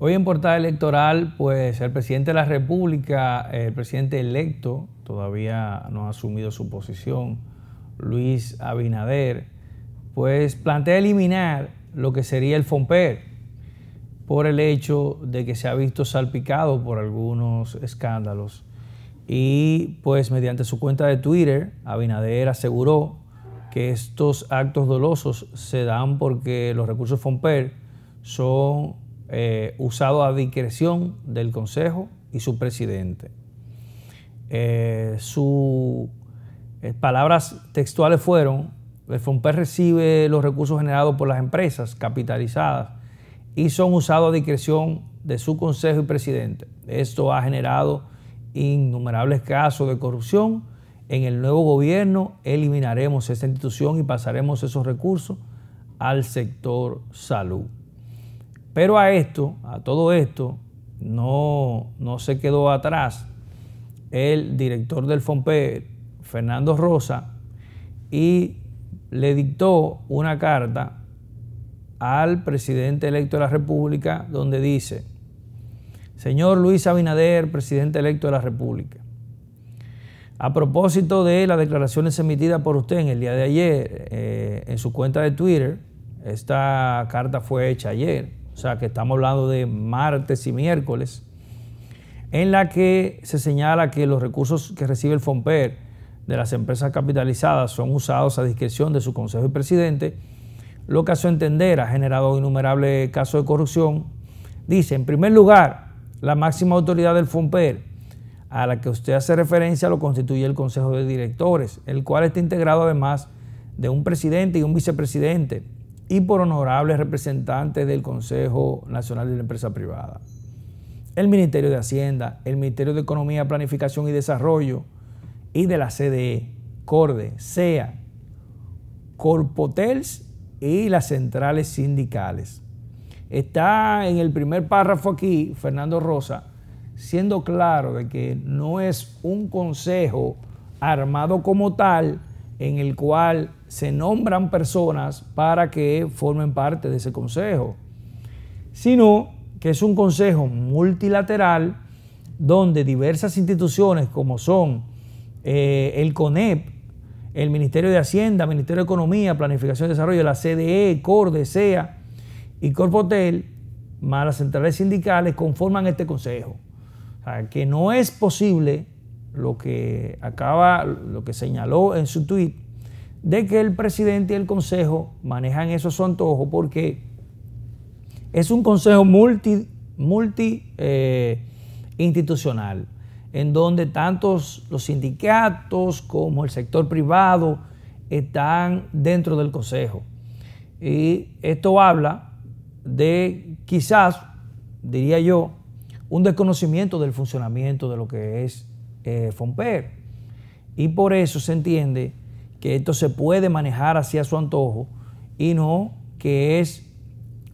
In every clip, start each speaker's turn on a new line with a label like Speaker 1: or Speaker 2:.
Speaker 1: Hoy en portada electoral, pues el presidente de la República, el presidente electo, todavía no ha asumido su posición, Luis Abinader, pues plantea eliminar lo que sería el FOMPER por el hecho de que se ha visto salpicado por algunos escándalos. Y pues mediante su cuenta de Twitter, Abinader aseguró que estos actos dolosos se dan porque los recursos FOMPER son usados a discreción del Consejo y su presidente. Sus palabras textuales fueron: el FOMPER recibe los recursos generados por las empresas capitalizadas y son usados a discreción de su Consejo y presidente. Esto ha generado innumerables casos de corrupción. En el nuevo gobierno eliminaremos esta institución y pasaremos esos recursos al sector salud. Pero a todo esto, no se quedó atrás el director del FOMPER, Fernando Rosa, y le dictó una carta al presidente electo de la República donde dice: señor Luis Abinader, presidente electo de la República, a propósito de las declaraciones emitidas por usted en el día de ayer en su cuenta de Twitter, esta carta fue hecha ayer, o sea que estamos hablando de martes y miércoles, en la que se señala que los recursos que recibe el FOMPER de las empresas capitalizadas son usados a discreción de su Consejo y presidente, lo que a su entender ha generado innumerables casos de corrupción. Dice: en primer lugar, la máxima autoridad del FOMPER, a la que usted hace referencia, lo constituye el Consejo de Directores, el cual está integrado además de un presidente y un vicepresidente, y por honorables representantes del Consejo Nacional de la Empresa Privada, el Ministerio de Hacienda, el Ministerio de Economía, Planificación y Desarrollo, y de la CDE, CORDE, SEA, Corpotels y las centrales sindicales. Está en el primer párrafo aquí Fernando Rosa siendo claro de que no es un consejo armado como tal en el cual se nombran personas para que formen parte de ese consejo, sino que es un consejo multilateral donde diversas instituciones como son el CONEP, el Ministerio de Hacienda, Ministerio de Economía, Planificación y Desarrollo, la CDE, CORDE, SEA y Corpotel, más las centrales sindicales, conforman este consejo. O sea, que no es posible lo que señaló en su tuit, de que el presidente y el consejo manejan eso a su antojo, porque es un consejo institucional, en donde tantos los sindicatos como el sector privado están dentro del consejo. Y esto habla de, quizás, diría yo, un desconocimiento del funcionamiento de lo que es FOMPER. Y por eso se entiende que esto se puede manejar hacia su antojo y no que es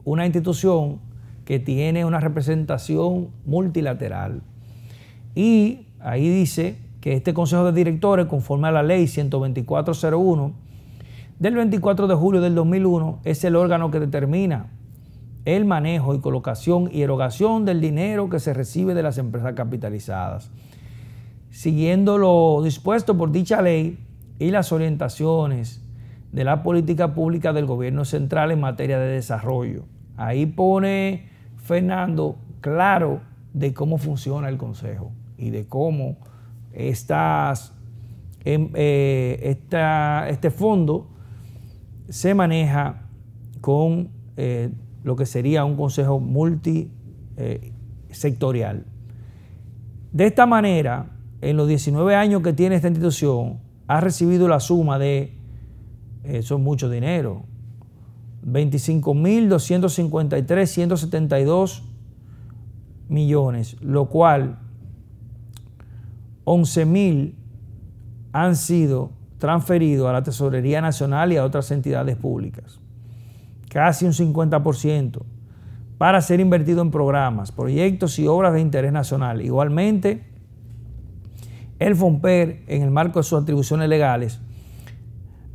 Speaker 1: una institución que tiene una representación multilateral. Y ahí dice que este Consejo de Directores, conforme a la Ley 124.01 del 24 de julio del 2001, es el órgano que determina el manejo y colocación y erogación del dinero que se recibe de las empresas capitalizadas, siguiendo lo dispuesto por dicha ley y las orientaciones de la política pública del gobierno central en materia de desarrollo. Ahí pone Fernando claro de cómo funciona el Consejo y de cómo este fondo se maneja con lo que sería un consejo multisectorial. De esta manera, en los 19 años que tiene esta institución, ha recibido la suma de, eso es mucho dinero, 25.253.172 millones, lo cual 11.000 han sido transferidos a la Tesorería Nacional y a otras entidades públicas, casi un 50%, para ser invertido en programas, proyectos y obras de interés nacional. Igualmente, el FOMPER, en el marco de sus atribuciones legales,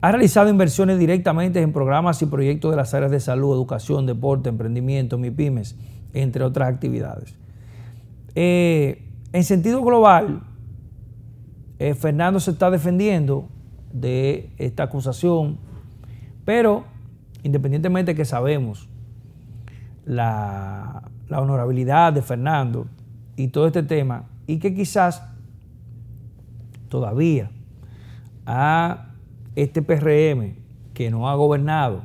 Speaker 1: ha realizado inversiones directamente en programas y proyectos de las áreas de salud, educación, deporte, emprendimiento, MIPYMES entre otras actividades. En sentido global, Fernando se está defendiendo de esta acusación, pero independientemente de que sabemos la honorabilidad de Fernando y todo este tema, y que quizás todavía a este PRM que no ha gobernado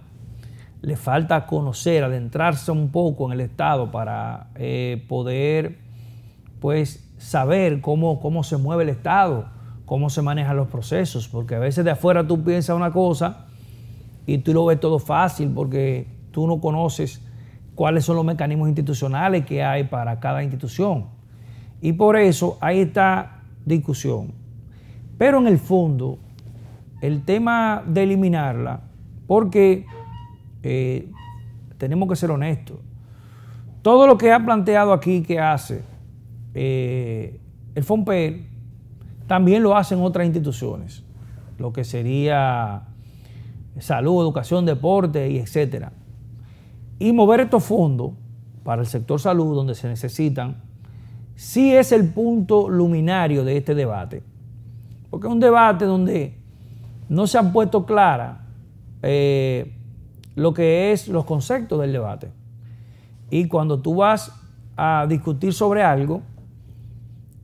Speaker 1: le falta conocer, adentrarse un poco en el Estado para poder pues saber cómo se mueve el Estado, cómo se manejan los procesos, porque a veces de afuera tú piensas una cosa y tú lo ves todo fácil porque tú no conoces cuáles son los mecanismos institucionales que hay para cada institución. Y por eso hay esta discusión. Pero en el fondo, el tema de eliminarla, porque tenemos que ser honestos, todo lo que ha planteado aquí que hace el FOMPER, también lo hacen otras instituciones, lo que sería salud, educación, deporte y etcétera. Y mover estos fondos para el sector salud, donde se necesitan, sí es el punto luminario de este debate. Porque es un debate donde no se han puesto claras lo que es los conceptos del debate. Y cuando tú vas a discutir sobre algo,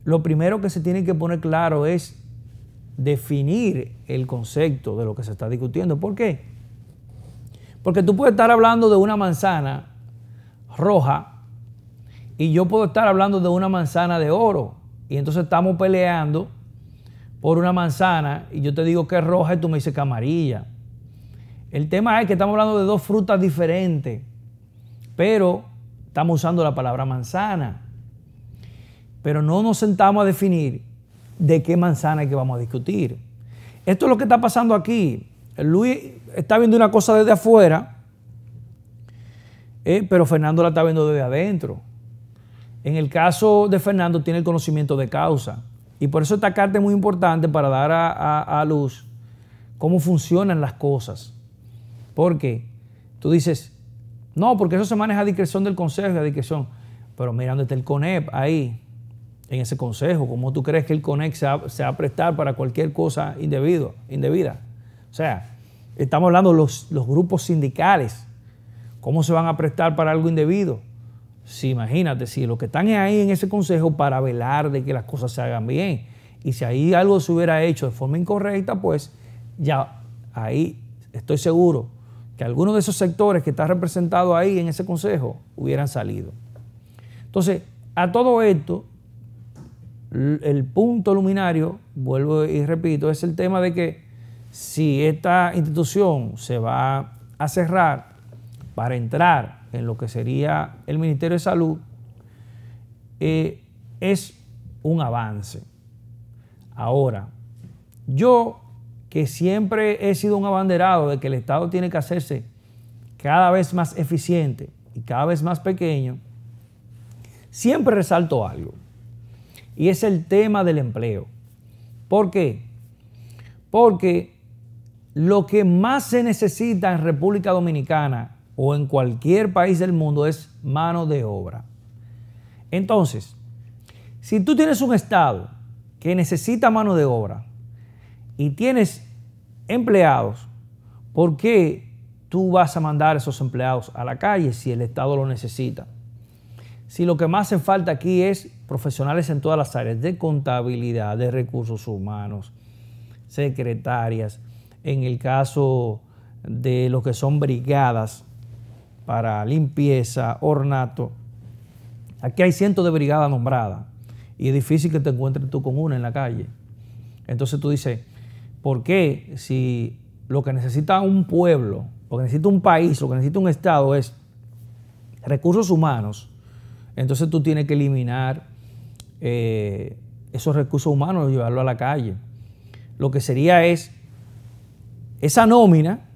Speaker 1: lo primero que se tiene que poner claro es definir el concepto de lo que se está discutiendo. ¿Por qué? Porque tú puedes estar hablando de una manzana roja y yo puedo estar hablando de una manzana de oro. Y entonces estamos peleando por una manzana y yo te digo que es roja y tú me dices que es amarilla. El tema es que estamos hablando de dos frutas diferentes, pero estamos usando la palabra manzana. Pero no nos sentamos a definir de qué manzana es que vamos a discutir. Esto es lo que está pasando aquí. Luis está viendo una cosa desde afuera, pero Fernando la está viendo desde adentro. En el caso de Fernando tiene el conocimiento de causa. Y por eso esta carta es muy importante para dar a luz cómo funcionan las cosas. Porque tú dices, no, porque eso se maneja a discreción del consejo, a discreción. Pero mira dónde está el CONEP ahí, en ese consejo. ¿Cómo tú crees que el CONEP se va a prestar para cualquier cosa indebida? O sea, estamos hablando de los grupos sindicales. ¿Cómo se van a prestar para algo indebido? Sí, imagínate, si los que están ahí en ese consejo para velar de que las cosas se hagan bien. Y si ahí algo se hubiera hecho de forma incorrecta, pues ya ahí estoy seguro que algunos de esos sectores que están representados ahí en ese consejo hubieran salido. Entonces, a todo esto, el punto luminario, vuelvo y repito, es el tema de que si esta institución se va a cerrar para entrar en lo que sería el Ministerio de Salud, es un avance. Ahora, yo que siempre he sido un abanderado de que el Estado tiene que hacerse cada vez más eficiente y cada vez más pequeño, siempre resalto algo, y es el tema del empleo. ¿Por qué? Porque lo que más se necesita en República Dominicana o en cualquier país del mundo es mano de obra. Entonces, si tú tienes un Estado que necesita mano de obra y tienes empleados, ¿por qué tú vas a mandar a esos empleados a la calle si el Estado lo necesita? Si lo que más hace falta aquí es profesionales en todas las áreas de contabilidad, de recursos humanos, secretarias, en el caso de lo que son brigadas para limpieza, ornato. Aquí hay cientos de brigadas nombradas y es difícil que te encuentres tú con una en la calle. Entonces tú dices, ¿por qué si lo que necesita un pueblo, lo que necesita un país, lo que necesita un Estado es recursos humanos? Entonces tú tienes que eliminar esos recursos humanos y llevarlo a la calle. Lo que sería es esa nómina,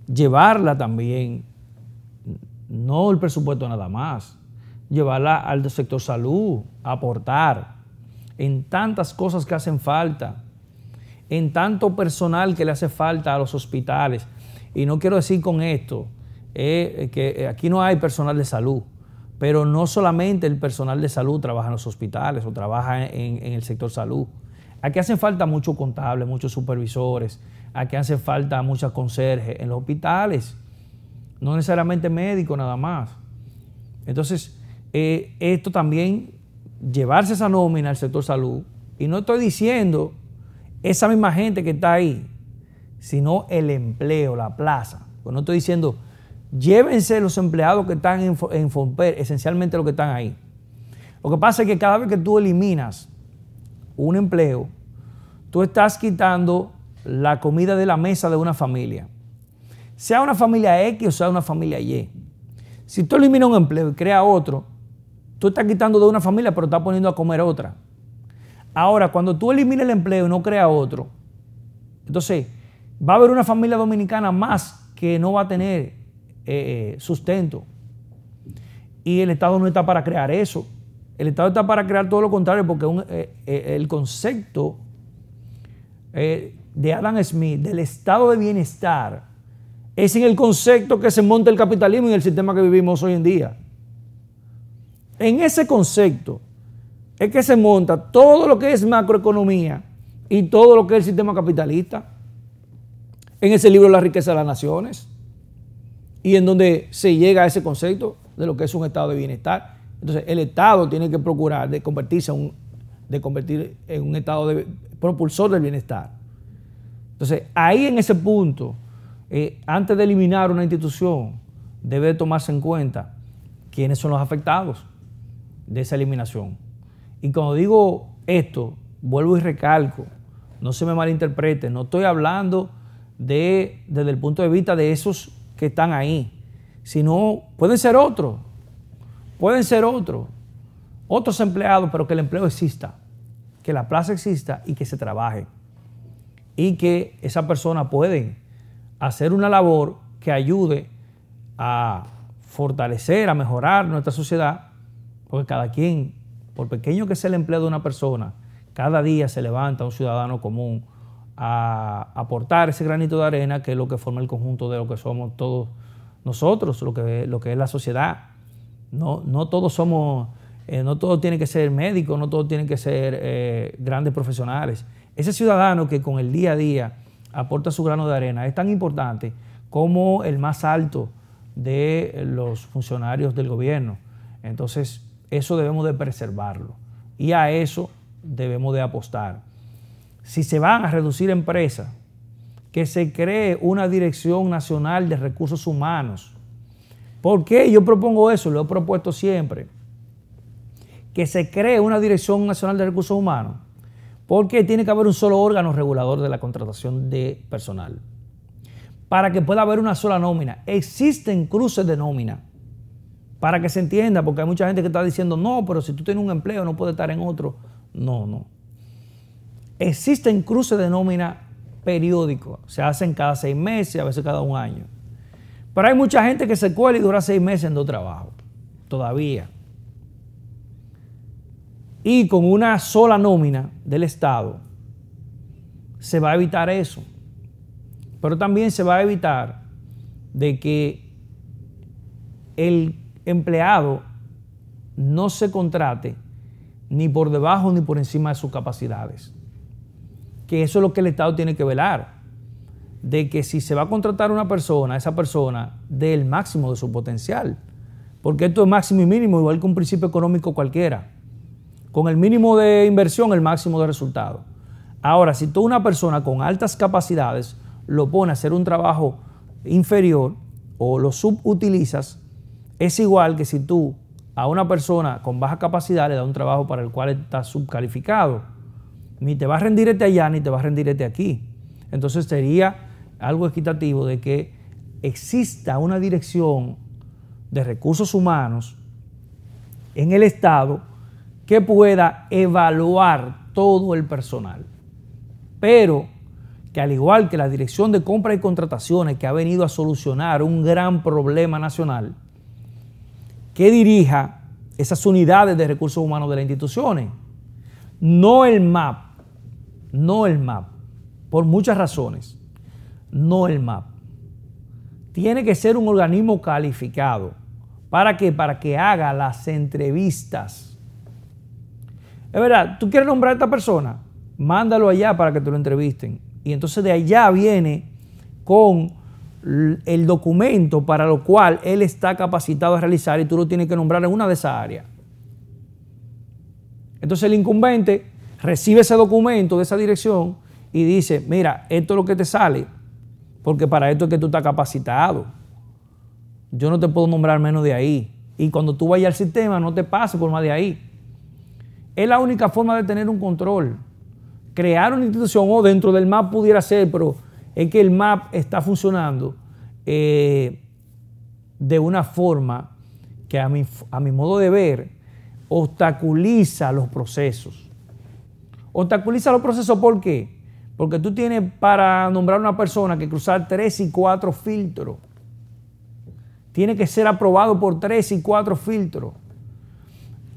Speaker 1: llevarla también, no el presupuesto nada más, llevarla al sector salud, aportar en tantas cosas que hacen falta, en tanto personal que le hace falta a los hospitales. Y no quiero decir con esto que aquí no hay personal de salud, Pero no solamente el personal de salud trabaja en los hospitales o trabaja en el sector salud. Aquí hacen falta muchos contables, muchos supervisores, aquí hacen falta muchas conserjes en los hospitales, no necesariamente médicos nada más. Entonces, esto también, llevarse esa nómina al sector salud, y no estoy diciendo esa misma gente que está ahí, sino el empleo, la plaza. Pues no estoy diciendo, llévense los empleados que están en Fomper, esencialmente los que están ahí. Lo que pasa es que cada vez que tú eliminas un empleo, tú estás quitando la comida de la mesa de una familia. Sea una familia X o sea una familia Y. Si tú eliminas un empleo y creas otro, tú estás quitando de una familia, pero estás poniendo a comer otra. Ahora, cuando tú eliminas el empleo y no creas otro, entonces va a haber una familia dominicana más que no va a tener sustento. Y el Estado no está para crear eso. El Estado está para crear todo lo contrario, porque el concepto de Adam Smith del estado de bienestar es en el concepto que se monta el capitalismo y el sistema que vivimos hoy en día. En ese concepto es que se monta todo lo que es macroeconomía y todo lo que es el sistema capitalista. En ese libro La riqueza de las naciones, y en donde se llega a ese concepto de lo que es un estado de bienestar. Entonces el Estado tiene que procurar de convertir en un estado propulsor del bienestar. Entonces ahí en ese punto, antes de eliminar una institución, debe tomarse en cuenta quiénes son los afectados de esa eliminación. Y cuando digo esto, vuelvo y recalco, no se me malinterprete, no estoy hablando desde el punto de vista de esos que están ahí, sino pueden ser otros empleados, pero que el empleo exista, que la plaza exista y que se trabaje, y que esa persona puede hacer una labor que ayude a fortalecer, a mejorar nuestra sociedad, porque cada quien, por pequeño que sea el empleo de una persona, cada día se levanta un ciudadano común a aportar ese granito de arena, que es lo que forma el conjunto de lo que somos todos nosotros, lo que es la sociedad. No todos somos, no todos tienen que ser médicos, no todos tienen que ser grandes profesionales. Ese ciudadano que con el día a día aporta su grano de arena es tan importante como el más alto de los funcionarios del gobierno. Entonces, eso debemos de preservarlo y a eso debemos de apostar. Si se van a reducir empresas, que se cree una Dirección Nacional de Recursos Humanos. ¿Por qué yo propongo eso? Lo he propuesto siempre. Que se cree una Dirección Nacional de Recursos Humanos, porque tiene que haber un solo órgano regulador de la contratación de personal, para que pueda haber una sola nómina. Existen cruces de nómina, para que se entienda, porque hay mucha gente que está diciendo, no, pero si tú tienes un empleo no puedes estar en otro. No. Existen cruces de nómina periódicos, se hacen cada 6 meses, a veces cada 1 año. Pero hay mucha gente que se cuela y dura 6 meses en 2 trabajos, todavía. Y con una sola nómina del Estado se va a evitar eso. Pero también se va a evitar de que el empleado no se contrate ni por debajo ni por encima de sus capacidades. Que eso es lo que el Estado tiene que velar. De que si se va a contratar a una persona, esa persona dé el máximo de su potencial. Porque esto es máximo y mínimo, igual que un principio económico cualquiera. Con el mínimo de inversión, el máximo de resultado. Ahora, si tú una persona con altas capacidades lo pones a hacer un trabajo inferior o lo subutilizas, es igual que si tú a una persona con baja capacidad le das un trabajo para el cual está subcalificado. Ni te va a rendir este allá, ni te va a rendir este aquí. Entonces sería algo equitativo de que exista una dirección de recursos humanos en el Estado que pueda evaluar todo el personal. Pero que al igual que la Dirección de Compra y Contrataciones, que ha venido a solucionar un gran problema nacional, que dirija esas unidades de recursos humanos de las instituciones, no el MAP, por muchas razones, no el MAP. Tiene que ser un organismo calificado ¿Para qué? Para que haga las entrevistas. Es verdad, tú quieres nombrar a esta persona, mándalo allá para que te lo entrevisten. Y entonces de allá viene con el documento para lo cual él está capacitado a realizar y tú lo tienes que nombrar en una de esas áreas. Entonces el incumbente recibe ese documento de esa dirección y dice, mira, esto es lo que te sale, porque para esto es que tú estás capacitado. Yo no te puedo nombrar menos de ahí. Y cuando tú vayas al sistema, no te pases por más de ahí. Es la única forma de tener un control. Crear una institución o dentro del MAP pudiera ser, pero es que el MAP está funcionando de una forma que a mi modo de ver obstaculiza los procesos. Obstaculiza los procesos, ¿por qué? Porque tú tienes para nombrar a una persona que cruzar 3 y 4 filtros. Tiene que ser aprobado por 3 y 4 filtros.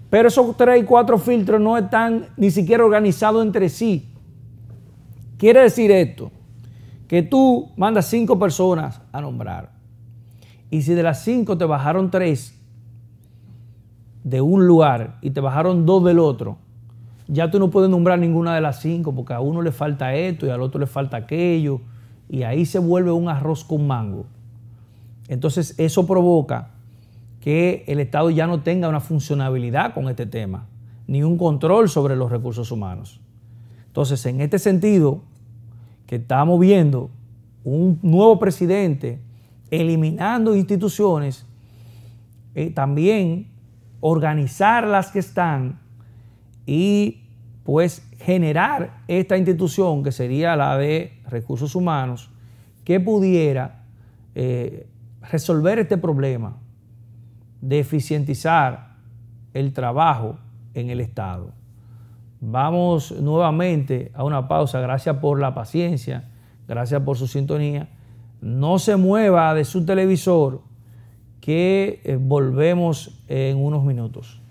Speaker 1: Pero esos 3 y 4 filtros no están ni siquiera organizados entre sí. Quiere decir esto, que tú mandas 5 personas a nombrar. Y si de las 5 te bajaron 3 de un lugar y te bajaron 2 del otro, ya tú no puedes nombrar ninguna de las 5 porque a uno le falta esto y al otro le falta aquello. Y ahí se vuelve un arroz con mango. Entonces eso provoca que el Estado ya no tenga una funcionabilidad con este tema, ni un control sobre los recursos humanos. Entonces, en este sentido, que estamos viendo un nuevo presidente eliminando instituciones, también organizar las que están y pues generar esta institución que sería la de recursos humanos que pudiera resolver este problema de eficientizar el trabajo en el Estado. Vamos nuevamente a una pausa. Gracias por la paciencia, gracias por su sintonía. No se mueva de su televisor que volvemos en unos minutos.